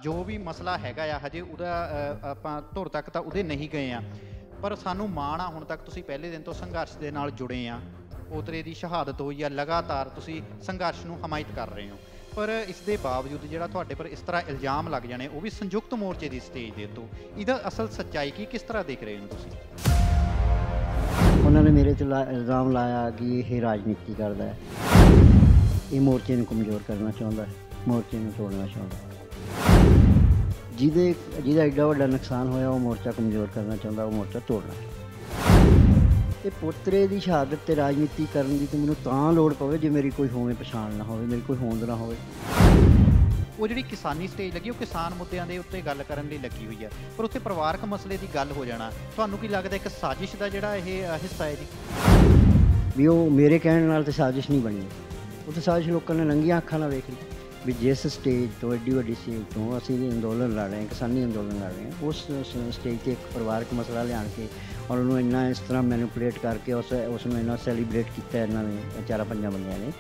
ਜੋ ਵੀ ਮਸਲਾ ਹੈਗਾ ਆ ਹਜੇ ਉਹਦਾ ਆਪਾਂ ਧੁਰ ਤੱਕ ਤਾਂ ਉਹਦੇ ਨਹੀਂ ਗਏ ਆ, ਪਰ ਸਾਨੂੰ ਮਾਣ ਆ ਹੁਣ ਤੱਕ ਤੁਸੀਂ ਪਹਿਲੇ ਦਿਨ ਤੋਂ ਸੰਘਰਸ਼ ਦੇ ਨਾਲ ਜੁੜੇ ਆ। ਪੋਤਰੇ ਦੀ ਸ਼ਹਾਦਤ ਹੋਈ ਆ, ਲਗਾਤਾਰ ਤੁਸੀਂ ਸੰਘਰਸ਼ ਨੂੰ ਹਮਾਇਤ ਕਰ ਰਹੇ ਹੋ, ਪਰ ਇਸ ਦੇ ਬਾਵਜੂਦ ਜਿਹੜਾ ਤੁਹਾਡੇ ਪਰ ਇਸ ਤਰ੍ਹਾਂ ਇਲਜ਼ਾਮ ਲੱਗ ਜਾਣੇ, ਉਹ ਵੀ ਸੰਯੁਕਤ ਮੋਰਚੇ ਦੀ ਸਟੇਜ ਦੇ ਉੱਤੋਂ, ਇਹਦਾ ਅਸਲ ਸੱਚਾਈ ਕੀ, ਕਿਸ ਤਰ੍ਹਾਂ ਦੇਖ ਰਹੇ ਹੋ ਤੁਸੀਂ? ਉਹਨਾਂ ਨੇ ਮੇਰੇ 'ਤੇ ਇਲਜ਼ਾਮ ਲਾਇਆ ਕਿ ਇਹ ਰਾਜਨੀਤੀ ਕਰਦਾ ਹੈ, ਇਹ ਮੋਰਚੇ ਨੂੰ ਕਮਜ਼ੋਰ ਕਰਨਾ ਚਾਹੁੰਦਾ ਹੈ, ਮੋਰਚੇ ਨੂੰ ਤੋੜਨਾ ਚਾਹੁੰਦਾ ਹੈ। ਜਿਹਦਾ ਐਡਾ ਵੱਡਾ ਨੁਕਸਾਨ ਹੋਇਆ, ਉਹ ਮੋਰਚਾ ਕਮਜ਼ੋਰ ਕਰਨਾ ਚਾਹੁੰਦਾ, ਉਹ ਮੋਰਚਾ ਤੋੜਨਾ ਚਾਹੁੰਦਾ। ਇਹ ਪੋਤਰੇ ਦੀ ਸ਼ਹਾਦਤ 'ਤੇ ਰਾਜਨੀਤੀ ਕਰਨ ਦੀ ਤਾਂ ਮੈਨੂੰ ਤਾਂ ਲੋੜ ਪਵੇ ਜੇ ਮੇਰੀ ਕੋਈ ਹੋਵੇਂ ਪਛਾਣ ਨਾ ਹੋਵੇ, ਮੇਰੀ ਕੋਈ ਹੋਂਦ ਨਾ ਹੋਵੇ। ਉਹ ਜਿਹੜੀ ਕਿਸਾਨੀ ਸਟੇਜ ਲੱਗੀ, ਉਹ ਕਿਸਾਨ ਮੁੱਦਿਆਂ ਦੇ ਉੱਤੇ ਗੱਲ ਕਰਨ ਲਈ ਲੱਗੀ ਹੋਈ ਹੈ, ਪਰ ਉੱਥੇ ਪਰਿਵਾਰਕ ਮਸਲੇ ਦੀ ਗੱਲ ਹੋ ਜਾਣਾ, ਤੁਹਾਨੂੰ ਕੀ ਲੱਗਦਾ ਇੱਕ ਸਾਜ਼ਿਸ਼ ਦਾ ਜਿਹੜਾ ਇਹ ਹਿੱਸਾ ਹੈ ਜੀ? ਵੀ ਉਹ ਮੇਰੇ ਕਹਿਣ ਨਾਲ ਤਾਂ ਸਾਜ਼ਿਸ਼ ਨਹੀਂ ਬਣੀ, ਉਹ ਤਾਂ ਸਾਜ਼ਿਸ਼ ਲੋਕਾਂ ਨੇ ਨੰਗੀਆਂ ਅੱਖਾਂ ਨਾਲ ਵੇਖ ਲਈ ਵੀ ਜਿਸ ਸਟੇਜ ਤੋਂ, ਐਡੀ ਵੱਡੀ ਸਟੇਜ ਤੋਂ ਅਸੀਂ ਅੰਦੋਲਨ ਲੜ ਰਹੇ ਹਾਂ, ਕਿਸਾਨੀ ਅੰਦੋਲਨ ਲੜ ਰਹੇ ਹਾਂ, ਉਸ ਸਟੇਜ 'ਤੇ ਇੱਕ ਪਰਿਵਾਰਕ ਮਸਲਾ ਲਿਆਣ ਕੇ ਔਰ ਉਹਨੂੰ ਇੰਨਾ ਇਸ ਤਰ੍ਹਾਂ ਮੈਨੂਪੂਲੇਟ ਕਰਕੇ ਉਸ ਨੂੰ ਇੰਨਾ ਸੈਲੀਬ੍ਰੇਟ ਕੀਤਾ ਇਹਨਾਂ ਨੇ, ਚਾਰਾਂ ਪੰਜਾਂ ਬੰਦਿਆਂ ਨੇ।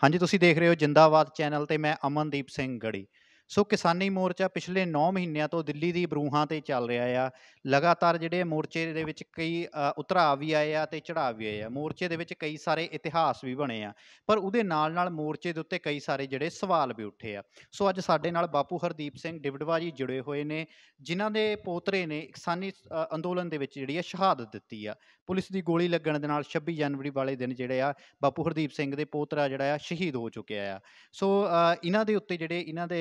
ਹਾਂਜੀ, ਤੁਸੀਂ ਦੇਖ ਰਹੇ ਹੋ ਜਿੰਦਾਬਾਦ ਚੈਨਲ ਤੇ ਮੈਂ ਅਮਨਦੀਪ ਸਿੰਘ ਗੜੀ। ਸੋ ਕਿਸਾਨੀ ਮੋਰਚਾ ਪਿਛਲੇ 9 ਮਹੀਨਿਆਂ ਤੋਂ ਦਿੱਲੀ ਦੀ ਬਰੂਹਾਂ ਤੇ ਚੱਲ ਰਿਹਾ ਆ। ਲਗਾਤਾਰ ਜਿਹੜੇ ਮੋਰਚੇ ਦੇ ਵਿੱਚ ਕਈ ਉਤਰਾਅ ਵੀ ਆਏ ਆ ਤੇ ਚੜ੍ਹਾਅ ਵੀ ਆਏ ਆ। ਮੋਰਚੇ ਦੇ ਵਿੱਚ ਕਈ ਸਾਰੇ ਇਤਿਹਾਸ ਵੀ ਬਣੇ ਆ, ਪਰ ਉਹਦੇ ਨਾਲ ਮੋਰਚੇ ਦੇ ਉੱਤੇ ਕਈ ਸਾਰੇ ਜਿਹੜੇ ਸਵਾਲ ਵੀ ਉੱਠੇ ਆ। ਸੋ ਅੱਜ ਸਾਡੇ ਨਾਲ ਬਾਪੂ ਹਰਦੀਪ ਸਿੰਘ ਡਿਬੜਵਾ ਜੀ ਜੁੜੇ ਹੋਏ ਨੇ, ਜਿਨ੍ਹਾਂ ਦੇ ਪੋਤਰੇ ਨੇ ਕਿਸਾਨੀ ਅੰਦੋਲਨ ਦੇ ਵਿੱਚ ਜਿਹੜੀ ਆ ਸ਼ਹਾਦਤ ਦਿੱਤੀ ਆ। ਪੁਲਿਸ ਦੀ ਗੋਲੀ ਲੱਗਣ ਦੇ ਨਾਲ 26 ਜਨਵਰੀ ਵਾਲੇ ਦਿਨ ਜਿਹੜੇ ਆ ਬਾਪੂ ਹਰਦੀਪ ਸਿੰਘ ਦੇ ਪੋਤਰਾ ਜਿਹੜਾ ਆ ਸ਼ਹੀਦ ਹੋ ਚੁੱਕਿਆ ਆ। ਸੋ ਇਹਨਾਂ ਦੇ ਉੱਤੇ ਜਿਹੜੇ ਇਹਨਾਂ ਦੇ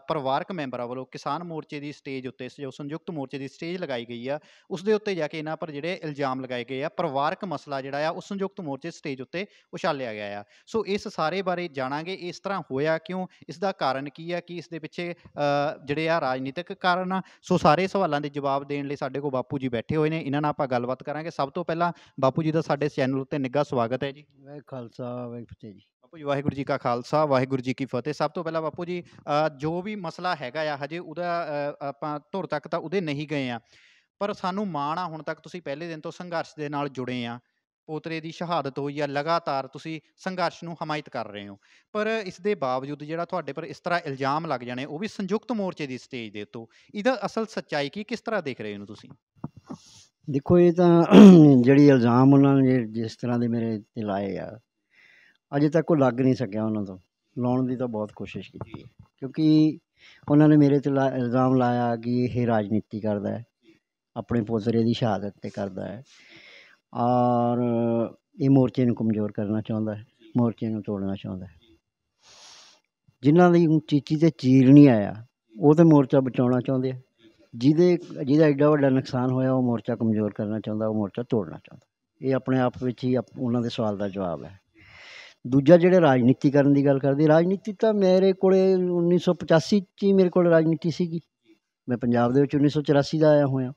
ਪਰਿਵਾਰਕ ਮੈਂਬਰਾਂ ਵੱਲੋਂ ਕਿਸਾਨ ਮੋਰਚੇ ਦੀ ਸਟੇਜ ਉੱਤੇ, ਜੋ ਸੰਯੁਕਤ ਮੋਰਚੇ ਦੀ ਸਟੇਜ ਲਗਾਈ ਗਈ ਆ, ਉਸ ਦੇ ਉੱਤੇ ਜਾ ਕੇ ਇਹਨਾਂ ਪਰ ਜਿਹੜੇ ਇਲਜ਼ਾਮ ਲਗਾਏ ਗਏ ਆ, ਪਰਿਵਾਰਕ ਮਸਲਾ ਜਿਹੜਾ ਆ ਉਹ ਸੰਯੁਕਤ ਮੋਰਚੇ ਸਟੇਜ ਉੱਤੇ ਉਛਾਲਿਆ ਗਿਆ ਆ। ਸੋ ਇਸ ਸਾਰੇ ਬਾਰੇ ਜਾਣਾਂਗੇ, ਇਸ ਤਰ੍ਹਾਂ ਹੋਇਆ ਕਿਉਂ, ਇਸ ਦਾ ਕਾਰਨ ਕੀ ਆ, ਕੀ ਇਸ ਦੇ ਪਿੱਛੇ ਜਿਹੜੇ ਆ ਰਾਜਨੀਤਿਕ ਕਾਰਨ ਆ। ਸੋ ਸਾਰੇ ਸਵਾਲਾਂ ਦੇ ਜਵਾਬ ਦੇਣ ਲਈ ਸਾਡੇ ਕੋਲ ਬਾਪੂ ਜੀ ਬੈਠੇ ਹੋਏ ਨੇ, ਇਹਨਾਂ ਨਾਲ ਆਪਾਂ ਗੱਲਬਾਤ ਕਰਾਂਗੇ। ਸਭ ਤੋਂ ਪਹਿਲਾਂ ਬਾਪੂ ਜੀ ਦਾ ਸਾਡੇ ਚੈਨਲ ਉੱਤੇ ਨਿੱਘਾ ਸਵਾਗਤ ਹੈ ਜੀ। ਵਾਹਿਗੁਰੂ ਖਾਲਸਾ ਵਾਹਿਗੁਰੂ ਫਤਿਹ ਜੀ। ਬਾਪੂ ਜੀ ਵਾਹਿਗੁਰੂ ਜੀ ਕਾ ਖਾਲਸਾ, ਵਾਹਿਗੁਰੂ ਜੀ ਕੀ ਫਤਿਹ। ਸਭ ਤੋਂ ਪਹਿਲਾਂ ਬਾਪੂ ਜੀ, ਜੋ ਵੀ ਮਸਲਾ ਹੈਗਾ ਆ ਹਜੇ ਉਹਦਾ ਆਪਾਂ ਧੁਰ ਤੱਕ ਤਾਂ ਉਹਦੇ ਨਹੀਂ ਗਏ ਆ, ਪਰ ਸਾਨੂੰ ਮਾਣ ਆ ਹੁਣ ਤੱਕ ਤੁਸੀਂ ਪਹਿਲੇ ਦਿਨ ਤੋਂ ਸੰਘਰਸ਼ ਦੇ ਨਾਲ ਜੁੜੇ ਆ। ਪੋਤਰੇ ਦੀ ਸ਼ਹਾਦਤ ਹੋਈ ਆ, ਲਗਾਤਾਰ ਤੁਸੀਂ ਸੰਘਰਸ਼ ਨੂੰ ਹਮਾਇਤ ਕਰ ਰਹੇ ਹੋ, ਪਰ ਇਸ ਦੇ ਬਾਵਜੂਦ ਜਿਹੜਾ ਤੁਹਾਡੇ ਪਰ ਇਸ ਤਰ੍ਹਾਂ ਇਲਜ਼ਾਮ ਲੱਗ ਜਾਣੇ, ਉਹ ਵੀ ਸੰਯੁਕਤ ਮੋਰਚੇ ਦੀ ਸਟੇਜ ਦੇ ਉੱਤੋਂ, ਇਹਦਾ ਅਸਲ ਸੱਚਾਈ ਕੀ, ਕਿਸ ਤਰ੍ਹਾਂ ਦੇਖ ਰਹੇ ਹੋ ਤੁਸੀਂ? ਦੇਖੋ, ਇਹ ਤਾਂ ਜਿਹੜੀ ਇਲਜ਼ਾਮ ਉਹਨਾਂ ਨੇ ਜਿਸ ਤਰ੍ਹਾਂ ਦੇ ਮੇਰੇ 'ਤੇ ਲਾਏ ਆ, ਅਜੇ ਤੱਕ ਉਹ ਲੱਗ ਨਹੀਂ ਸਕਿਆ। ਉਹਨਾਂ ਤੋਂ ਲਾਉਣ ਦੀ ਤਾਂ ਬਹੁਤ ਕੋਸ਼ਿਸ਼ ਕੀਤੀ ਹੈ, ਕਿਉਂਕਿ ਉਹਨਾਂ ਨੇ ਮੇਰੇ 'ਤੇ ਇਲਜ਼ਾਮ ਲਾਇਆ ਕਿ ਇਹ ਰਾਜਨੀਤੀ ਕਰਦਾ ਹੈ, ਆਪਣੇ ਪੋਤਰੇ ਦੀ ਸ਼ਹਾਦਤ 'ਤੇ ਕਰਦਾ ਹੈ, ਔਰ ਇਹ ਮੋਰਚੇ ਨੂੰ ਕਮਜ਼ੋਰ ਕਰਨਾ ਚਾਹੁੰਦਾ ਹੈ, ਮੋਰਚੇ ਨੂੰ ਤੋੜਨਾ ਚਾਹੁੰਦਾ ਹੈ। ਜਿਨ੍ਹਾਂ ਦੀ ਚੀਚੀ 'ਤੇ ਚੀਰ ਨਹੀਂ ਆਇਆ, ਉਹ ਤਾਂ ਮੋਰਚਾ ਬਚਾਉਣਾ ਚਾਹੁੰਦੇ ਆ। ਜਿਹਦਾ ਐਡਾ ਵੱਡਾ ਨੁਕਸਾਨ ਹੋਇਆ, ਉਹ ਮੋਰਚਾ ਕਮਜ਼ੋਰ ਕਰਨਾ ਚਾਹੁੰਦਾ, ਉਹ ਮੋਰਚਾ ਤੋੜਨਾ ਚਾਹੁੰਦਾ। ਇਹ ਆਪਣੇ ਆਪ ਵਿੱਚ ਹੀ ਉਹਨਾਂ ਦੇ ਸਵਾਲ ਦਾ ਜਵਾਬ ਹੈ। ਦੂਜਾ, ਜਿਹੜੇ ਰਾਜਨੀਤੀ ਕਰਨ ਦੀ ਗੱਲ ਕਰਦੇ, ਰਾਜਨੀਤੀ ਤਾਂ ਮੇਰੇ ਕੋਲ 1985 'ਚ ਹੀ ਮੇਰੇ ਕੋਲ ਰਾਜਨੀਤੀ ਸੀਗੀ। ਮੈਂ ਪੰਜਾਬ ਦੇ ਵਿੱਚ 1984 ਦਾ ਆਇਆ ਹੋਇਆ।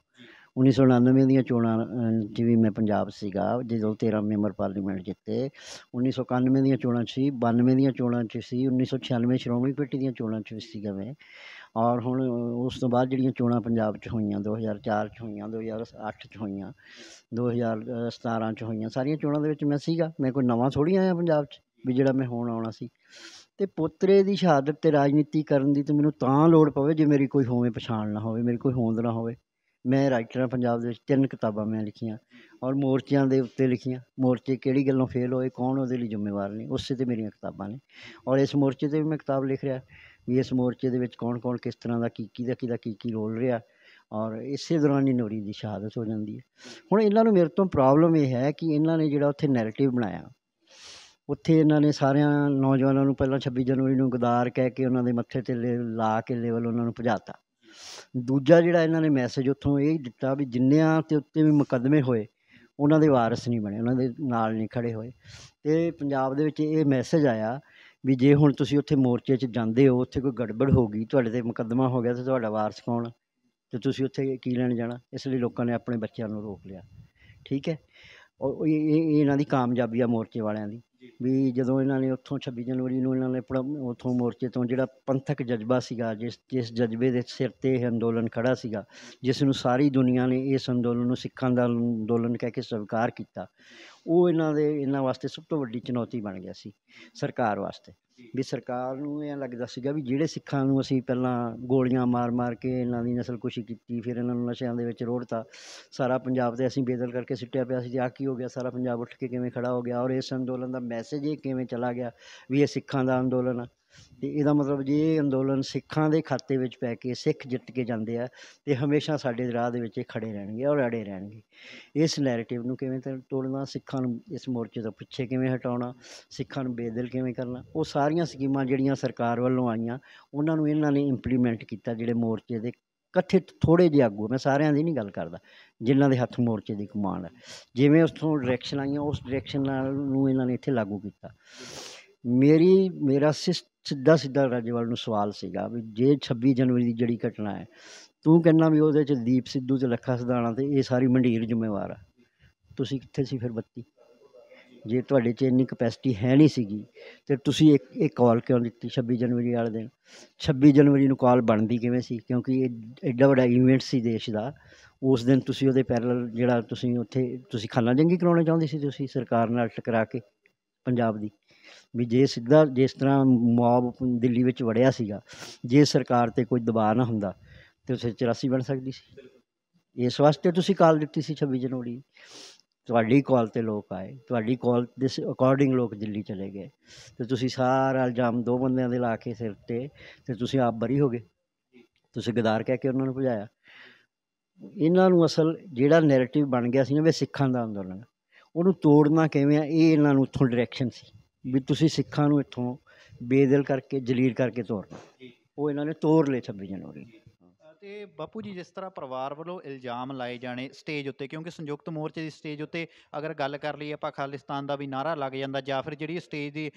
1999 ਦੀਆਂ ਚੋਣਾਂ 'ਚ ਵੀ ਮੈਂ ਪੰਜਾਬ ਸੀਗਾ, ਜਦੋਂ 13 ਮੈਂਬਰ ਪਾਰਲੀਮੈਂਟ ਜਿੱਤੇ। 1991 ਦੀਆਂ ਚੋਣਾਂ 'ਚ ਸੀ, 92 ਦੀਆਂ ਚੋਣਾਂ 'ਚ ਸੀ, 1996 ਸ਼੍ਰੋਮਣੀ ਕਮੇਟੀ ਦੀਆਂ ਚੋਣਾਂ 'ਚ ਵੀ ਸੀਗਾ ਮੈਂ। ਔਰ ਹੁਣ ਉਸ ਤੋਂ ਬਾਅਦ ਜਿਹੜੀਆਂ ਚੋਣਾਂ ਪੰਜਾਬ 'ਚ ਹੋਈਆਂ, 2004 'ਚ ਹੋਈਆਂ, 2008 'ਚ ਹੋਈਆਂ, 2017 'ਚ ਹੋਈਆਂ, ਸਾਰੀਆਂ ਚੋਣਾਂ ਦੇ ਵਿੱਚ ਮੈਂ ਸੀਗਾ। ਮੈਂ ਕੋਈ ਨਵਾਂ ਥੋੜ੍ਹੀ ਆਇਆ ਪੰਜਾਬ 'ਚ ਵੀ ਜਿਹੜਾ ਮੈਂ ਹੁਣ ਆਉਣਾ ਸੀ। ਅਤੇ ਪੋਤਰੇ ਦੀ ਸ਼ਹਾਦਤ 'ਤੇ ਰਾਜਨੀਤੀ ਕਰਨ ਦੀ ਤਾਂ ਮੈਨੂੰ ਤਾਂ ਲੋੜ ਪਵੇ ਜੇ ਮੇਰੀ ਕੋਈ ਹੋਵੇਂ ਪਛਾਣ ਨਾ ਹੋਵੇ, ਮੇਰੀ ਕੋਈ ਹੋਂਦ ਨਾ ਹੋਵੇ। ਮੈਂ ਰਾਈਟਰ ਹਾਂ ਪੰਜਾਬ ਦੇ ਵਿੱਚ, 3 ਕਿਤਾਬਾਂ ਮੈਂ ਲਿਖੀਆਂ ਔਰ ਮੋਰਚਿਆਂ ਦੇ ਉੱਤੇ ਲਿਖੀਆਂ। ਮੋਰਚੇ ਕਿਹੜੀ ਗੱਲੋਂ ਫੇਲ ਹੋਏ, ਕੌਣ ਉਹਦੇ ਲਈ ਜ਼ਿੰਮੇਵਾਰ ਨੇ, ਉਸੇ 'ਤੇ ਮੇਰੀਆਂ ਕਿਤਾਬਾਂ ਨੇ। ਔਰ ਇਸ ਮੋਰਚੇ 'ਤੇ ਵੀ ਮੈਂ ਕਿਤਾਬ ਲਿਖ ਰਿਹਾ ਵੀ ਇਸ ਮੋਰਚੇ ਦੇ ਵਿੱਚ ਕੌਣ ਕੌਣ ਕਿਸ ਤਰ੍ਹਾਂ ਦਾ ਕਿਹਦਾ ਕੀ ਰੋਲ ਰਿਹਾ, ਔਰ ਇਸੇ ਦੌਰਾਨ ਹੀ ਨੋਰੀ ਦੀ ਸ਼ਹਾਦਤ ਹੋ ਜਾਂਦੀ ਹੈ। ਹੁਣ ਇਹਨਾਂ ਨੂੰ ਮੇਰੇ ਤੋਂ ਪ੍ਰੋਬਲਮ ਇਹ ਹੈ ਕਿ ਇਹਨਾਂ ਨੇ ਜਿਹੜਾ ਉੱਥੇ ਨੈਰੇਟਿਵ ਬਣਾਇਆ, ਉੱਥੇ ਇਹਨਾਂ ਨੇ ਸਾਰਿਆਂ ਨੌਜਵਾਨਾਂ ਨੂੰ ਪਹਿਲਾਂ 26 ਜਨਵਰੀ ਨੂੰ ਗਦਾਰ ਕਹਿ ਕੇ ਉਹਨਾਂ ਦੇ ਮੱਥੇ 'ਤੇ ਲਾ ਕੇ ਲੇਵਲ ਉਹਨਾਂ ਨੂੰ ਭਜਾਤਾ। ਦੂਜਾ, ਜਿਹੜਾ ਇਹਨਾਂ ਨੇ ਮੈਸੇਜ ਉੱਥੋਂ ਇਹ ਦਿੱਤਾ ਵੀ ਜਿੰਨਿਆਂ ਦੇ ਉੱਤੇ ਵੀ ਮੁਕੱਦਮੇ ਹੋਏ, ਉਹਨਾਂ ਦੇ ਵਾਰਸ ਨਹੀਂ ਬਣੇ, ਉਹਨਾਂ ਦੇ ਨਾਲ ਨਹੀਂ ਖੜ੍ਹੇ ਹੋਏ। ਅਤੇ ਪੰਜਾਬ ਦੇ ਵਿੱਚ ਇਹ ਮੈਸੇਜ ਆਇਆ ਵੀ ਜੇ ਹੁਣ ਤੁਸੀਂ ਉੱਥੇ ਮੋਰਚੇ 'ਚ ਜਾਂਦੇ ਹੋ, ਉੱਥੇ ਕੋਈ ਗੜਬੜ ਹੋ ਗਈ, ਤੁਹਾਡੇ 'ਤੇ ਮੁਕੱਦਮਾ ਹੋ ਗਿਆ, ਤਾਂ ਤੁਹਾਡਾ ਵਾਰਸ ਕੌਣ, ਅਤੇ ਤੁਸੀਂ ਉੱਥੇ ਕੀ ਲੈਣ ਜਾਣਾ। ਇਸ ਲਈ ਲੋਕਾਂ ਨੇ ਆਪਣੇ ਬੱਚਿਆਂ ਨੂੰ ਰੋਕ ਲਿਆ। ਠੀਕ ਹੈ, ਇਹ ਇਹਨਾਂ ਦੀ ਕਾਮਯਾਬੀ ਆ ਮੋਰਚੇ ਵਾਲਿਆਂ ਦੀ। ਵੀ ਜਦੋਂ ਇਹਨਾਂ ਨੇ ਉੱਥੋਂ 26 ਜਨਵਰੀ ਨੂੰ ਇਹਨਾਂ ਨੇ ਉੱਥੋਂ ਮੋਰਚੇ ਤੋਂ ਜਿਹੜਾ ਪੰਥਕ ਜਜ਼ਬਾ ਸੀਗਾ, ਜਿਸ ਜਜ਼ਬੇ ਦੇ ਸਿਰ 'ਤੇ ਇਹ ਅੰਦੋਲਨ ਖੜ੍ਹਾ ਸੀਗਾ, ਜਿਸ ਨੂੰ ਸਾਰੀ ਦੁਨੀਆ ਨੇ ਇਸ ਅੰਦੋਲਨ ਨੂੰ ਸਿੱਖਾਂ ਦਾ ਅੰਦੋਲਨ ਕਹਿ ਕੇ ਸਵੀਕਾਰ ਕੀਤਾ, ਉਹ ਇਹਨਾਂ ਵਾਸਤੇ ਸਭ ਤੋਂ ਵੱਡੀ ਚੁਣੌਤੀ ਬਣ ਗਿਆ ਸੀ ਸਰਕਾਰ ਵਾਸਤੇ। ਵੀ ਸਰਕਾਰ ਨੂੰ ਇਹ ਲੱਗਦਾ ਸੀਗਾ ਵੀ ਜਿਹੜੇ ਸਿੱਖਾਂ ਨੂੰ ਅਸੀਂ ਪਹਿਲਾਂ ਗੋਲੀਆਂ ਮਾਰ ਕੇ ਇਹਨਾਂ ਦੀ ਨਸਲਕੁਸ਼ੀ ਕੀਤੀ, ਫਿਰ ਇਹਨਾਂ ਨੂੰ ਨਸ਼ਿਆਂ ਦੇ ਵਿੱਚ ਰੋੜਤਾ, ਸਾਰਾ ਪੰਜਾਬ ਤੇ ਅਸੀਂ ਬੇਦਲ ਕਰਕੇ ਸੁੱਟਿਆ ਪਿਆ ਸੀ ਜੀ, ਆਹ ਕੀ ਹੋ ਗਿਆ, ਸਾਰਾ ਪੰਜਾਬ ਉੱਠ ਕੇ ਕਿਵੇਂ ਖੜਾ ਹੋ ਗਿਆ, ਔਰ ਇਸ ਅੰਦੋਲਨ ਦਾ ਮੈਸੇਜ ਇਹ ਕਿਵੇਂ ਚਲਾ ਗਿਆ ਵੀ ਇਹ ਸਿੱਖਾਂ ਦਾ ਅੰਦੋਲਨ ਆ। ਅਤੇ ਇਹਦਾ ਮਤਲਬ ਜੇ ਇਹ ਅੰਦੋਲਨ ਸਿੱਖਾਂ ਦੇ ਖਾਤੇ ਵਿੱਚ ਪੈ ਕੇ ਸਿੱਖ ਜਿੱਤ ਕੇ ਜਾਂਦੇ ਆ ਅਤੇ ਹਮੇਸ਼ਾ ਸਾਡੇ ਰਾਹ ਦੇ ਵਿੱਚ ਇਹ ਖੜੇ ਰਹਿਣਗੇ ਔਰ ਅੜੇ ਰਹਿਣਗੇ। ਇਸ ਨੈਰੇਟਿਵ ਨੂੰ ਕਿਵੇਂ ਤੋੜਨਾ, ਸਿੱਖਾਂ ਨੂੰ ਇਸ ਮੋਰਚੇ ਤੋਂ ਪਿੱਛੇ ਕਿਵੇਂ ਹਟਾਉਣਾ, ਸਿੱਖਾਂ ਨੂੰ ਬੇਦਿਲ ਕਿਵੇਂ ਕਰਨਾ, ਉਹ ਸਾਰੀਆਂ ਸਕੀਮਾਂ ਜਿਹੜੀਆਂ ਸਰਕਾਰ ਵੱਲੋਂ ਆਈਆਂ ਉਹਨਾਂ ਨੂੰ ਇਹਨਾਂ ਨੇ ਇੰਪਲੀਮੈਂਟ ਕੀਤਾ। ਜਿਹੜੇ ਮੋਰਚੇ ਦੇ ਕਥਿਤ ਥੋੜ੍ਹੇ ਜਿਹੇ ਆਗੂ, ਮੈਂ ਸਾਰਿਆਂ ਦੀ ਨਹੀਂ ਗੱਲ ਕਰਦਾ, ਜਿਨ੍ਹਾਂ ਦੇ ਹੱਥ ਮੋਰਚੇ ਦੀ ਕਮਾਨ ਹੈ, ਜਿਵੇਂ ਉੱਥੋਂ ਡਾਇਰੈਕਸ਼ਨ ਆਈਆਂ ਉਸ ਡਾਇਰੈਕਸ਼ਨ ਨਾਲ ਨੂੰ ਇਹਨਾਂ ਨੇ ਇੱਥੇ ਲਾਗੂ ਕੀਤਾ। ਮੇਰਾ ਸਿੱਧਾ ਰਾਜੇਵਾਲ ਨੂੰ ਸਵਾਲ ਸੀਗਾ ਵੀ ਜੇ 26 ਜਨਵਰੀ ਦੀ ਜਿਹੜੀ ਘਟਨਾ ਹੈ, ਤੂੰ ਕਹਿੰਦਾ ਵੀ ਉਹਦੇ 'ਚ ਦੀਪ ਸਿੱਧੂ ਅਤੇ ਲੱਖਾ ਸਿਧਾਣਾ ਅਤੇ ਇਹ ਸਾਰੀ ਮੰਡੀਰ ਜ਼ਿੰਮੇਵਾਰ ਆ, ਤੁਸੀਂ ਕਿੱਥੇ ਸੀ ਫਿਰ ਬੱਤੀ? ਜੇ ਤੁਹਾਡੇ 'ਚ ਇੰਨੀ ਕਪੈਸਿਟੀ ਹੈ ਨਹੀਂ ਸੀਗੀ ਅਤੇ ਤੁਸੀਂ ਇੱਕ ਕਾਲ ਕਿਉਂ ਦਿੱਤੀ 26 ਜਨਵਰੀ ਵਾਲੇ ਦਿਨ? 26 ਜਨਵਰੀ ਨੂੰ ਕਾਲ ਬਣਦੀ ਕਿਵੇਂ ਸੀ? ਕਿਉਂਕਿ ਇਹ ਐਡਾ ਵੱਡਾ ਈਵੈਂਟ ਸੀ ਦੇਸ਼ ਦਾ, ਉਸ ਦਿਨ ਤੁਸੀਂ ਉਹਦੇ ਪੈਰਲਲ ਜਿਹੜਾ ਤੁਸੀਂ ਉੱਥੇ ਤੁਸੀਂ ਖਾਨਾ ਜੰਗੀ ਕਰਾਉਣਾ ਚਾਹੁੰਦੇ ਸੀ ਤੁਸੀਂ ਸਰਕਾਰ ਨਾਲ ਟਕਰਾ ਕੇ ਪੰਜਾਬ ਦੀ, ਵੀ ਜੇ ਸਿੱਧਾ ਜਿਸ ਤਰ੍ਹਾਂ ਮੌਬ ਦਿੱਲੀ ਵਿੱਚ ਵੜਿਆ ਸੀਗਾ, ਜੇ ਸਰਕਾਰ 'ਤੇ ਕੋਈ ਦਬਾਅ ਨਾ ਹੁੰਦਾ ਤਾਂ ਉੱਥੇ 84 ਬਣ ਸਕਦੀ ਸੀ। ਇਸ ਵਾਸਤੇ ਤੁਸੀਂ ਕਾਲ ਦਿੱਤੀ ਸੀ 26 ਜਨਵਰੀ। ਤੁਹਾਡੀ ਕਾਲ 'ਤੇ ਲੋਕ ਆਏ, ਤੁਹਾਡੀ ਕਾਲ ਦੇ ਅਕੋਰਡਿੰਗ ਲੋਕ ਦਿੱਲੀ ਚਲੇ ਗਏ ਅਤੇ ਤੁਸੀਂ ਸਾਰਾ ਇਲਜ਼ਾਮ ਦੋ ਬੰਦਿਆਂ ਦੇ ਲਾ ਕੇ ਸਿਰ 'ਤੇ ਅਤੇ ਤੁਸੀਂ ਆਪ ਬਰੀ ਹੋ ਗਏ। ਤੁਸੀਂ ਗਦਾਰ ਕਹਿ ਕੇ ਉਹਨਾਂ ਨੂੰ ਭਜਾਇਆ। ਇਹਨਾਂ ਨੂੰ ਅਸਲ ਜਿਹੜਾ ਨੈਰੇਟਿਵ ਬਣ ਗਿਆ ਸੀ ਨਾ ਵੀ ਸਿੱਖਾਂ ਦਾ ਅੰਦੋਲਨ, ਉਹਨੂੰ ਤੋੜਨਾ ਕਿਵੇਂ ਆ, ਇਹ ਇਹਨਾਂ ਨੂੰ ਉੱਥੋਂ ਡਾਇਰੈਕਸ਼ਨ ਸੀ ਵੀ ਤੁਸੀਂ ਸਿੱਖਾਂ ਨੂੰ ਇੱਥੋਂ ਬੇਦਿਲ ਕਰਕੇ ਜਲੀਲ ਕਰਕੇ ਤੋੜਨਾ। ਉਹ ਇਹਨਾਂ ਨੇ ਤੋੜ ਲਏ 26 ਜਨਵਰੀ। ਤੇ ਬਾਪੂ ਜੀ, ਜਿਸ ਤਰ੍ਹਾਂ ਪਰਿਵਾਰ ਵੱਲੋਂ ਇਲਜ਼ਾਮ ਲਾਏ ਜਾਣੇ ਸਟੇਜ ਉੱਤੇ, ਕਿਉਂਕਿ ਸੰਯੁਕਤ ਮੋਰਚੇ ਦੀ ਸਟੇਜ ਉੱਤੇ ਅਗਰ ਗੱਲ ਕਰ ਲਈਏ ਆਪਾਂ, ਖਾਲਿਸਤਾਨ ਦਾ ਵੀ ਨਾਅਰਾ ਲੱਗ ਜਾਂਦਾ, ਜਾਂ ਫਿਰ ਜਿਹੜੀ ਸਟੇਜ ਦੀ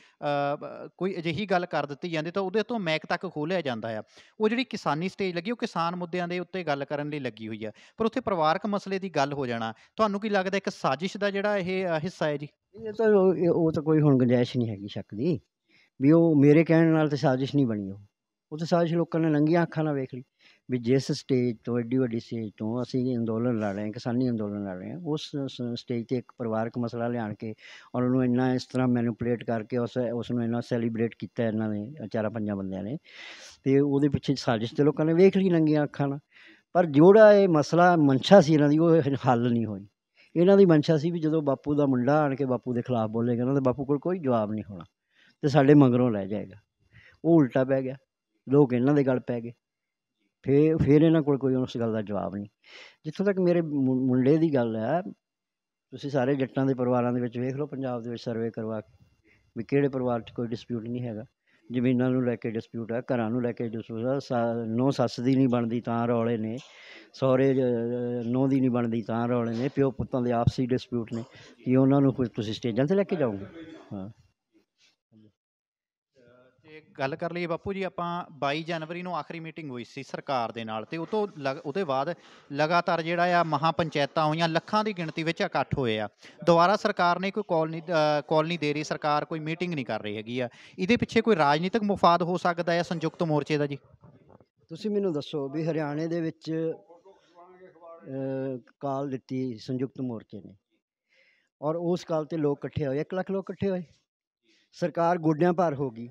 ਕੋਈ ਅਜਿਹੀ ਗੱਲ ਕਰ ਦਿੱਤੀ ਜਾਂਦੀ ਤਾਂ ਉਹਦੇ ਤੋਂ ਮੈਕ ਤੱਕ ਖੋਲ੍ਹਿਆ ਜਾਂਦਾ ਆ। ਉਹ ਜਿਹੜੀ ਕਿਸਾਨੀ ਸਟੇਜ ਲੱਗੀ, ਉਹ ਕਿਸਾਨ ਮੁੱਦਿਆਂ ਦੇ ਉੱਤੇ ਗੱਲ ਕਰਨ ਲਈ ਲੱਗੀ ਹੋਈ ਆ, ਪਰ ਉੱਥੇ ਪਰਿਵਾਰਕ ਮਸਲੇ ਦੀ ਗੱਲ ਹੋ ਜਾਣਾ, ਤੁਹਾਨੂੰ ਕੀ ਲੱਗਦਾ ਇੱਕ ਸਾਜ਼ਿਸ਼ ਦਾ ਜਿਹੜਾ ਇਹ ਹਿੱਸਾ ਹੈ ਜੀ? ਉਹ ਤਾਂ ਕੋਈ ਹੁਣ ਗੁੰਜਾਇਸ਼ ਨਹੀਂ ਹੈਗੀ ਸ਼ੱਕ ਦੀ ਵੀ ਉਹ ਮੇਰੇ ਕਹਿਣ ਨਾਲ ਤਾਂ ਸਾਜ਼ਿਸ਼ ਨਹੀਂ ਬਣੀ। ਉਹ ਤਾਂ ਸਾਜ਼ਿਸ਼ ਲੋਕਾਂ ਨੇ ਨੰਗੀਆਂ ਅੱਖਾਂ ਨਾਲ ਵੇਖ ਲਈ ਵੀ ਜਿਸ ਸਟੇਜ ਤੋਂ ਐਡੀ ਵੱਡੀ ਸਟੇਜ ਤੋਂ ਅਸੀਂ ਅੰਦੋਲਨ ਲੜ ਰਹੇ ਹਾਂ, ਕਿਸਾਨੀ ਅੰਦੋਲਨ ਲੜ ਰਹੇ ਹਾਂ, ਉਸ ਸਟੇਜ 'ਤੇ ਇੱਕ ਪਰਿਵਾਰਕ ਮਸਲਾ ਲਿਆਣ ਕੇ ਔਰ ਉਹਨੂੰ ਇੰਨਾ ਇਸ ਤਰ੍ਹਾਂ ਮੈਨੂਪਲੇਟ ਕਰਕੇ ਉਸ ਨੂੰ ਇੰਨਾ ਸੈਲੀਬ੍ਰੇਟ ਕੀਤਾ ਇਹਨਾਂ ਨੇ ਚਾਰਾਂ ਪੰਜਾਂ ਬੰਦਿਆਂ ਨੇ, ਅਤੇ ਉਹਦੇ ਪਿੱਛੇ ਸਾਜ਼ਿਸ਼ ਤਾਂ ਲੋਕਾਂ ਨੇ ਵੇਖ ਲਈ ਨੰਗੀਆਂ ਅੱਖਾਂ ਨਾਲ। ਪਰ ਜਿਹੜਾ ਇਹ ਮਸਲਾ ਮਨਸ਼ਾ ਸੀ ਇਹਨਾਂ ਦੀ, ਉਹ ਹੱਲ ਨਹੀਂ ਹੋਈ। ਇਹਨਾਂ ਦੀ ਮਨਸ਼ਾ ਸੀ ਵੀ ਜਦੋਂ ਬਾਪੂ ਦਾ ਮੁੰਡਾ ਆਣ ਕੇ ਬਾਪੂ ਦੇ ਖਿਲਾਫ ਬੋਲੇਗਾ ਨਾ, ਤਾਂ ਬਾਪੂ ਕੋਲ ਕੋਈ ਜਵਾਬ ਨਹੀਂ ਹੋਣਾ ਅਤੇ ਸਾਡੇ ਮਗਰੋਂ ਰਹਿ ਜਾਏਗਾ। ਉਹ ਉਲਟਾ ਪੈ ਗਿਆ, ਲੋਕ ਇਹਨਾਂ ਦੇ ਗਲ ਪੈ ਗਏ। ਫਿਰ ਇਹਨਾਂ ਕੋਲ ਕੋਈ ਉਸ ਗੱਲ ਦਾ ਜਵਾਬ ਨਹੀਂ। ਜਿੱਥੋਂ ਤੱਕ ਮੇਰੇ ਮੁੰਡੇ ਦੀ ਗੱਲ ਹੈ, ਤੁਸੀਂ ਸਾਰੇ ਜੱਟਾਂ ਦੇ ਪਰਿਵਾਰਾਂ ਦੇ ਵਿੱਚ ਵੇਖ ਲਓ ਪੰਜਾਬ ਦੇ ਵਿੱਚ ਸਰਵੇ ਕਰਵਾ ਕੇ ਵੀ ਕਿਹੜੇ ਪਰਿਵਾਰ 'ਚ ਕੋਈ ਡਿਸਪਿਊਟ ਨਹੀਂ ਹੈਗਾ। ਜ਼ਮੀਨਾਂ ਨੂੰ ਲੈ ਕੇ ਡਿਸਪਿਊਟ ਹੈ, ਘਰਾਂ ਨੂੰ ਲੈ ਕੇ ਡਿਸਪਿਊਟ ਹੈ, ਨੂੰਹ ਸੱਸ ਦੀ ਨਹੀਂ ਬਣਦੀ ਤਾਂ ਰੌਲੇ ਨੇ, ਸਹੁਰੇ ਨੂੰਹ ਦੀ ਨਹੀਂ ਬਣਦੀ ਤਾਂ ਰੌਲੇ ਨੇ, ਪਿਓ ਪੁੱਤਾਂ ਦੇ ਆਪਸੀ ਡਿਸਪਿਊਟ ਨੇ, ਕਿ ਉਹਨਾਂ ਨੂੰ ਕੋਈ ਤੁਸੀਂ ਸਟੇਜਾਂ 'ਤੇ ਲੈ ਕੇ ਜਾਓਗੇ? ਹਾਂ। ਤੇ ਗੱਲ ਕਰ ਲਈਏ ਬਾਪੂ ਜੀ, ਆਪਾਂ 22 ਜਨਵਰੀ ਨੂੰ ਆਖਰੀ ਮੀਟਿੰਗ ਹੋਈ ਸੀ ਸਰਕਾਰ ਦੇ ਨਾਲ, ਤੇ ਉਹ ਤੋਂ ਉਹਦੇ ਬਾਅਦ ਲਗਾਤਾਰ ਜਿਹੜਾ ਆ ਮਹਾਂ ਪੰਚਾਇਤਾਂ ਹੋਈਆਂ, ਲੱਖਾਂ ਦੀ ਗਿਣਤੀ ਵਿੱਚ ਇਕੱਠ ਹੋਏ ਆ। ਦੁਬਾਰਾ ਸਰਕਾਰ ਨੇ ਕੋਈ ਕਾਲ ਨਹੀਂ ਦੇ ਰਹੀ, ਸਰਕਾਰ ਕੋਈ ਮੀਟਿੰਗ ਨਹੀਂ ਕਰ ਰਹੀ ਹੈਗੀ ਆ। ਇਹਦੇ ਪਿੱਛੇ ਕੋਈ ਰਾਜਨੀਤਿਕ ਮੁਫਾਦ ਹੋ ਸਕਦਾ ਹੈ ਸੰਯੁਕਤ ਮੋਰਚੇ ਦਾ ਜੀ? ਤੁਸੀਂ ਮੈਨੂੰ ਦੱਸੋ ਵੀ ਹਰਿਆਣੇ ਦੇ ਵਿੱਚ ਕਾਲ ਦਿੱਤੀ ਸੰਯੁਕਤ ਮੋਰਚੇ ਨੇ ਔਰ ਉਸ ਕਾਲ 'ਤੇ ਲੋਕ ਇਕੱਠੇ ਹੋਏ, 1 ਲੱਖ ਲੋਕ ਇਕੱਠੇ ਹੋਏ, ਸਰਕਾਰ ਗੋਡਿਆਂ ਭਾਰ ਹੋ ਗਈ।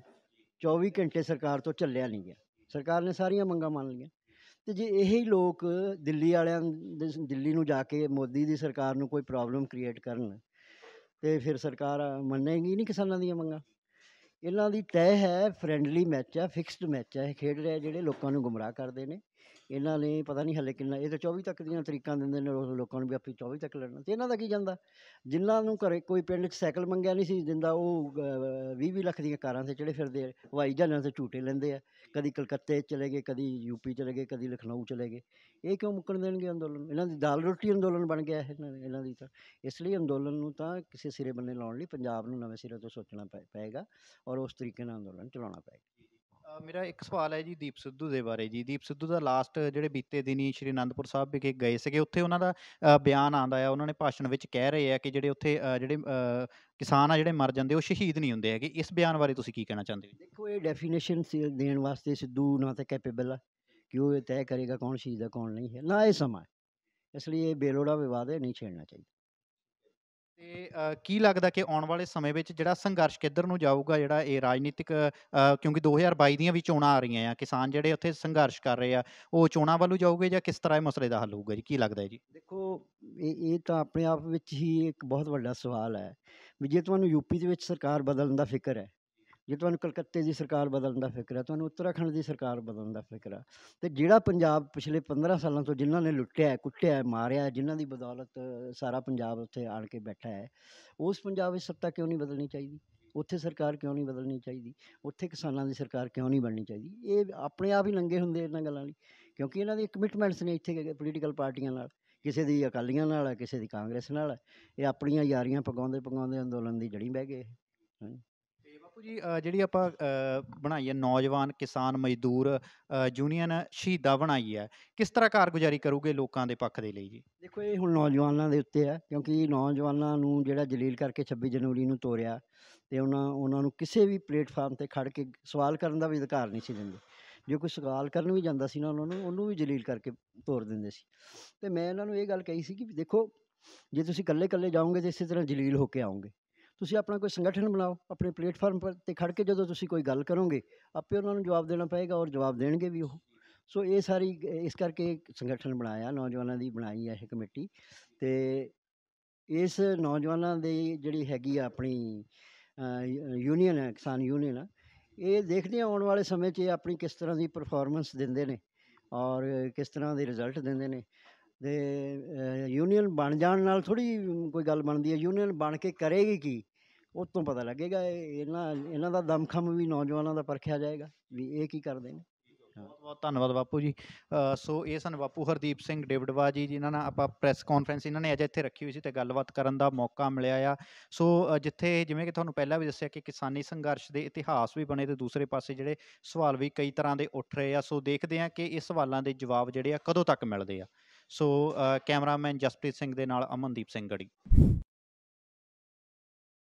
24 ਘੰਟੇ ਸਰਕਾਰ ਤੋਂ ਚੱਲਿਆ ਨਹੀਂ ਗਿਆ, ਸਰਕਾਰ ਨੇ ਸਾਰੀਆਂ ਮੰਗਾਂ ਮੰਨ ਲਈਆਂ। ਅਤੇ ਜੇ ਇਹੀ ਲੋਕ ਦਿੱਲੀ ਨੂੰ ਜਾ ਕੇ ਮੋਦੀ ਦੀ ਸਰਕਾਰ ਨੂੰ ਕੋਈ ਪ੍ਰੋਬਲਮ ਕ੍ਰੀਏਟ ਕਰਨ, ਅਤੇ ਫਿਰ ਸਰਕਾਰ ਮੰਨੇਗੀ ਨਹੀਂ ਕਿਸਾਨਾਂ ਦੀਆਂ ਮੰਗਾਂ। ਇਹਨਾਂ ਦੀ ਤੈਅ ਹੈ, ਫਰੈਂਡਲੀ ਮੈਚ ਹੈ, ਫਿਕਸਡ ਮੈਚ ਹੈ, ਇਹ ਖੇਡ ਰਹੇ ਜਿਹੜੇ ਲੋਕਾਂ ਨੂੰ ਗੁੰਮਰਾਹ ਕਰਦੇ ਨੇ। ਇਹਨਾਂ ਨੇ ਪਤਾ ਨਹੀਂ ਹਾਲੇ ਕਿੰਨਾ, ਇਹ ਤਾਂ 24 ਤੱਕ ਦੀਆਂ ਤਰੀਕਾਂ ਦਿੰਦੇ ਨੇ ਲੋਕਾਂ ਨੂੰ ਵੀ ਆਪਣੀ 24 ਤੱਕ ਲੜਨਾ, ਅਤੇ ਇਹਨਾਂ ਦਾ ਕੀ ਜਾਂਦਾ? ਜਿਨ੍ਹਾਂ ਨੂੰ ਘਰੇ ਕੋਈ ਪਿੰਡ 'ਚ ਸਾਈਕਲ ਮੰਗਿਆ ਨਹੀਂ ਸੀ ਦਿੰਦਾ, ਉਹ 20-20 ਲੱਖ ਦੀਆਂ ਕਾਰਾਂ 'ਤੇ ਚੜੇ ਫਿਰਦੇ ਆ, ਹਵਾਈ ਜਹਾਜ਼ਾਂ 'ਤੇ ਝੂਟੇ ਲੈਂਦੇ ਆ, ਕਦੀ ਕਲਕੱਤੇ ਚਲੇ ਗਏ, ਕਦੀ ਯੂਪੀ ਚਲੇ ਗਏ, ਕਦੀ ਲਖਨਊ ਚਲੇ ਗਏ। ਇਹ ਕਿਉਂ ਮੁੱਕਣ ਦੇਣਗੇ ਅੰਦੋਲਨ? ਇਹਨਾਂ ਦੀ ਦਾਲ ਰੋਟੀ ਅੰਦੋਲਨ ਬਣ ਗਿਆ ਇਹਨਾਂ ਦੀ ਤਾਂ। ਇਸ ਲਈ ਅੰਦੋਲਨ ਨੂੰ ਤਾਂ ਕਿਸੇ ਸਿਰੇ ਬੰਨੇ ਲਾਉਣ ਲਈ ਪੰਜਾਬ ਨੂੰ ਨਵੇਂ ਸਿਰੇ ਤੋਂ ਸੋਚਣਾ ਪਏਗਾ ਔਰ ਉਸ ਤਰੀਕੇ ਨਾਲ ਅੰਦੋਲਨ ਚਲਾਉਣਾ ਪਏਗਾ। ਮੇਰਾ ਇੱਕ ਸਵਾਲ ਹੈ ਜੀ ਦੀਪ ਸਿੱਧੂ ਦੇ ਬਾਰੇ ਜੀ। ਦੀਪ ਸਿੱਧੂ ਦਾ ਲਾਸਟ ਜਿਹੜੇ ਬੀਤੇ ਦਿਨੀ ਸ਼੍ਰੀ ਅਨੰਦਪੁਰ ਸਾਹਿਬ ਵਿਖੇ ਗਏ ਸੀਗੇ, ਉੱਥੇ ਉਹਨਾਂ ਦਾ ਬਿਆਨ ਆਉਂਦਾ ਆ, ਉਹਨਾਂ ਨੇ ਭਾਸ਼ਣ ਵਿੱਚ ਕਹਿ ਰਹੇ ਆ ਕਿ ਜਿਹੜੇ ਉੱਥੇ ਜਿਹੜੇ ਕਿਸਾਨ ਆ ਜਿਹੜੇ ਮਰ ਜਾਂਦੇ, ਉਹ ਸ਼ਹੀਦ ਨਹੀਂ ਹੁੰਦੇ ਹੈਗੇ। ਇਸ ਬਿਆਨ ਬਾਰੇ ਤੁਸੀਂ ਕੀ ਕਹਿਣਾ ਚਾਹੁੰਦੇ ਹੋ? ਦੇਖੋ, ਇਹ ਡੈਫੀਨੇਸ਼ਨ ਦੇਣ ਵਾਸਤੇ ਸਿੱਧੂ ਨਾ ਤਾਂ ਕੈਪੇਬਲ ਆ ਕਿ ਉਹ ਇਹ ਤੈਅ ਕਰੇਗਾ ਕੌਣ ਸ਼ਹੀਦ ਹੈ ਕੌਣ ਨਹੀਂ ਹੈ, ਨਾ ਇਹ ਸਮਾਂ ਹੈ। ਇਸ ਲਈ ਇਹ ਬੇਲੋੜਾ ਵਿਵਾਦ ਹੈ, ਨਹੀਂ ਛੇੜਨਾ ਚਾਹੀਦਾ। ਤੇ ਕੀ ਲੱਗਦਾ ਕਿ ਆਉਣ ਵਾਲੇ ਸਮੇਂ ਵਿੱਚ ਜਿਹੜਾ ਸੰਘਰਸ਼ ਕਿੱਧਰ ਨੂੰ ਜਾਊਗਾ, ਜਿਹੜਾ ਇਹ ਰਾਜਨੀਤਿਕ ਕਿਉਂਕਿ 2022 ਦੀਆਂ ਵੀ ਚੋਣਾਂ ਆ ਰਹੀਆਂ ਆ, ਕਿਸਾਨ ਜਿਹੜੇ ਉੱਥੇ ਸੰਘਰਸ਼ ਕਰ ਰਹੇ ਆ, ਉਹ ਚੋਣਾਂ ਵੱਲੋਂ ਜਾਊਗੇ ਜਾਂ ਕਿਸ ਤਰ੍ਹਾਂ ਇਹ ਮਸਲੇ ਦਾ ਹੱਲ ਹੋਊਗਾ ਜੀ? ਕੀ ਲੱਗਦਾ ਹੈ ਜੀ? ਦੇਖੋ, ਇਹ ਤਾਂ ਆਪਣੇ ਆਪ ਵਿੱਚ ਹੀ ਇੱਕ ਬਹੁਤ ਵੱਡਾ ਸਵਾਲ ਹੈ ਵੀ ਜੇ ਤੁਹਾਨੂੰ ਯੂਪੀ ਦੇ ਵਿੱਚ ਸਰਕਾਰ ਬਦਲਣ ਦਾ ਫਿਕਰ ਹੈ, ਜੇ ਤੁਹਾਨੂੰ ਕਲਕੱਤੇ ਦੀ ਸਰਕਾਰ ਬਦਲਣ ਦਾ ਫਿਕਰ ਹੈ, ਤੁਹਾਨੂੰ ਉੱਤਰਾਖੰਡ ਦੀ ਸਰਕਾਰ ਬਦਲਣ ਦਾ ਫਿਕਰ ਹੈ, ਤੇ ਜਿਹੜਾ ਪੰਜਾਬ ਪਿਛਲੇ 15 ਸਾਲਾਂ ਤੋਂ ਜਿਨ੍ਹਾਂ ਨੇ ਲੁੱਟਿਆ ਹੈ, ਕੁੱਟਿਆ ਹੈ, ਮਾਰਿਆ ਹੈ, ਜਿਨ੍ਹਾਂ ਦੀ ਬਦੌਲਤ ਸਾਰਾ ਪੰਜਾਬ ਉੱਥੇ ਆਣ ਕੇ ਬੈਠਾ ਹੈ, ਉਸ ਪੰਜਾਬ ਵਿੱਚ ਸੱਤਾ ਕਿਉਂ ਨਹੀਂ ਬਦਲਣੀ ਚਾਹੀਦੀ? ਉੱਥੇ ਸਰਕਾਰ ਕਿਉਂ ਨਹੀਂ ਬਦਲਣੀ ਚਾਹੀਦੀ? ਉੱਥੇ ਕਿਸਾਨਾਂ ਦੀ ਸਰਕਾਰ ਕਿਉਂ ਨਹੀਂ ਬਣਨੀ ਚਾਹੀਦੀ? ਇਹ ਆਪਣੇ ਆਪ ਹੀ ਨੰਗੇ ਹੁੰਦੇ ਇਹਨਾਂ ਗੱਲਾਂ ਲਈ, ਕਿਉਂਕਿ ਇਹਨਾਂ ਦੀ ਕਮਿਟਮੈਂਟਸ ਨੇ ਇੱਥੇ ਪੋਲੀਟੀਕਲ ਪਾਰਟੀਆਂ ਨਾਲ, ਕਿਸੇ ਦੀ ਅਕਾਲੀਆਂ ਨਾਲ ਹੈ, ਕਿਸੇ ਦੀ ਕਾਂਗਰਸ ਨਾਲ ਹੈ। ਇਹ ਆਪਣੀਆਂ ਯਾਰੀਆਂ ਪਗਾਉਂਦੇ ਪਗਾਉਂਦੇ ਅੰਦੋਲਨ ਦੀ ਜੜੀ ਬਹਿ ਗਏ। ਤੇ ਬਾਪੂ ਜੀ ਜਿਹੜੀ ਆਪਾਂ ਬਣਾਈ ਹੈ ਨੌਜਵਾਨ ਕਿਸਾਨ ਮਜ਼ਦੂਰ ਯੂਨੀਅਨ ਸ਼ਹੀਦਾਂ ਬਣਾਈ ਹੈ, ਕਿਸ ਤਰ੍ਹਾਂ ਕਾਰਗੁਜ਼ਾਰੀ ਕਰੂਗੇ ਲੋਕਾਂ ਦੇ ਪੱਖ ਦੇ ਲਈ ਜੀ? ਦੇਖੋ, ਇਹ ਹੁਣ ਨੌਜਵਾਨਾਂ ਦੇ ਉੱਤੇ ਹੈ, ਕਿਉਂਕਿ ਨੌਜਵਾਨਾਂ ਨੂੰ ਜਿਹੜਾ ਜਲੀਲ ਕਰਕੇ 26 ਜਨਵਰੀ ਨੂੰ ਤੋਰਿਆ, ਤੇ ਉਹਨਾਂ ਨੂੰ ਕਿਸੇ ਵੀ ਪਲੇਟਫਾਰਮ 'ਤੇ ਖੜ੍ਹ ਕੇ ਸਵਾਲ ਕਰਨ ਦਾ ਵੀ ਅਧਿਕਾਰ ਨਹੀਂ ਸੀ ਦਿੰਦੇ। ਜੇ ਕੋਈ ਸਵਾਲ ਕਰਨ ਵੀ ਜਾਂਦਾ ਸੀ ਨਾ, ਉਹਨੂੰ ਵੀ ਜਲੀਲ ਕਰਕੇ ਤੋਰ ਦਿੰਦੇ ਸੀ। ਅਤੇ ਮੈਂ ਇਹਨਾਂ ਨੂੰ ਇਹ ਗੱਲ ਕਹੀ ਸੀ ਕਿ ਦੇਖੋ, ਜੇ ਤੁਸੀਂ ਇਕੱਲੇ ਇਕੱਲੇ ਜਾਓਗੇ ਤਾਂ ਇਸੇ ਤਰ੍ਹਾਂ ਜਲੀਲ ਹੋ ਕੇ ਆਓਗੇ। ਤੁਸੀਂ ਆਪਣਾ ਕੋਈ ਸੰਗਠਨ ਬਣਾਓ, ਆਪਣੇ ਪਲੇਟਫਾਰਮ ਪਰ 'ਤੇ ਖੜ੍ਹ ਕੇ ਜਦੋਂ ਤੁਸੀਂ ਕੋਈ ਗੱਲ ਕਰੋਗੇ, ਆਪੇ ਉਹਨਾਂ ਨੂੰ ਜਵਾਬ ਦੇਣਾ ਪਏਗਾ, ਔਰ ਜਵਾਬ ਦੇਣਗੇ ਵੀ ਉਹ। ਸੋ ਇਹ ਸਾਰੀ ਇਸ ਕਰਕੇ ਸੰਗਠਨ ਬਣਾਇਆ, ਨੌਜਵਾਨਾਂ ਦੀ ਬਣਾਈ ਹੈ ਇਹ ਕਮੇਟੀ। ਅਤੇ ਇਸ ਨੌਜਵਾਨਾਂ ਦੀ ਜਿਹੜੀ ਹੈਗੀ ਆ ਆਪਣੀ ਯੂਨੀਅਨ ਹੈ, ਕਿਸਾਨ ਯੂਨੀਅਨ ਆ, ਇਹ ਦੇਖਦੇ ਹਾਂ ਆਉਣ ਵਾਲੇ ਸਮੇਂ 'ਚ ਇਹ ਆਪਣੀ ਕਿਸ ਤਰ੍ਹਾਂ ਦੀ ਪਰਫੋਰਮੈਂਸ ਦਿੰਦੇ ਨੇ ਔਰ ਕਿਸ ਤਰ੍ਹਾਂ ਦੇ ਰਿਜ਼ਲਟ ਦਿੰਦੇ ਨੇ। ਅਤੇ ਯੂਨੀਅਨ ਬਣ ਜਾਣ ਨਾਲ ਥੋੜ੍ਹੀ ਕੋਈ ਗੱਲ ਬਣਦੀ ਹੈ, ਯੂਨੀਅਨ ਬਣ ਕੇ ਕਰੇਗੀ ਕੀ, ਉਹ ਤੋਂ ਪਤਾ ਲੱਗੇਗਾ। ਇਹਨਾਂ ਦਾ ਦਮਖਮ ਵੀ ਨੌਜਵਾਨਾਂ ਦਾ ਪਰਖਿਆ ਜਾਏਗਾ ਵੀ ਇਹ ਕੀ ਕਰਦੇ ਨੇ। ਹਾਂ। ਬਹੁਤ ਬਹੁਤ ਧੰਨਵਾਦ ਬਾਪੂ ਜੀ। ਸੋ ਇਹ ਸਨ ਬਾਪੂ ਹਰਦੀਪ ਸਿੰਘ ਡਿਬੜਵਾ ਜੀ, ਜਿਨ੍ਹਾਂ ਨਾਲ ਆਪਾਂ ਪ੍ਰੈਸ ਕਾਨਫਰੰਸ ਇਹਨਾਂ ਨੇ ਅੱਜ ਇੱਥੇ ਰੱਖੀ ਹੋਈ ਸੀ ਅਤੇ ਗੱਲਬਾਤ ਕਰਨ ਦਾ ਮੌਕਾ ਮਿਲਿਆ ਆ। ਸੋ ਜਿੱਥੇ ਜਿਵੇਂ ਕਿ ਤੁਹਾਨੂੰ ਪਹਿਲਾਂ ਵੀ ਦੱਸਿਆ ਕਿ ਕਿਸਾਨੀ ਸੰਘਰਸ਼ ਦੇ ਇਤਿਹਾਸ ਵੀ ਬਣੇ, ਅਤੇ ਦੂਸਰੇ ਪਾਸੇ ਜਿਹੜੇ ਸਵਾਲ ਵੀ ਕਈ ਤਰ੍ਹਾਂ ਦੇ ਉੱਠ ਰਹੇ ਆ। ਸੋ ਦੇਖਦੇ ਹਾਂ ਕਿ ਇਹ ਸਵਾਲਾਂ ਦੇ ਜਵਾਬ ਜਿਹੜੇ ਆ ਕਦੋਂ ਤੱਕ ਮਿਲਦੇ ਆ। ਸੋ ਕੈਮਰਾਮੈਨ ਜਸਪ੍ਰੀਤ ਸਿੰਘ ਦੇ ਨਾਲ ਅਮਨਦੀਪ ਸਿੰਘ ਗੜੀ।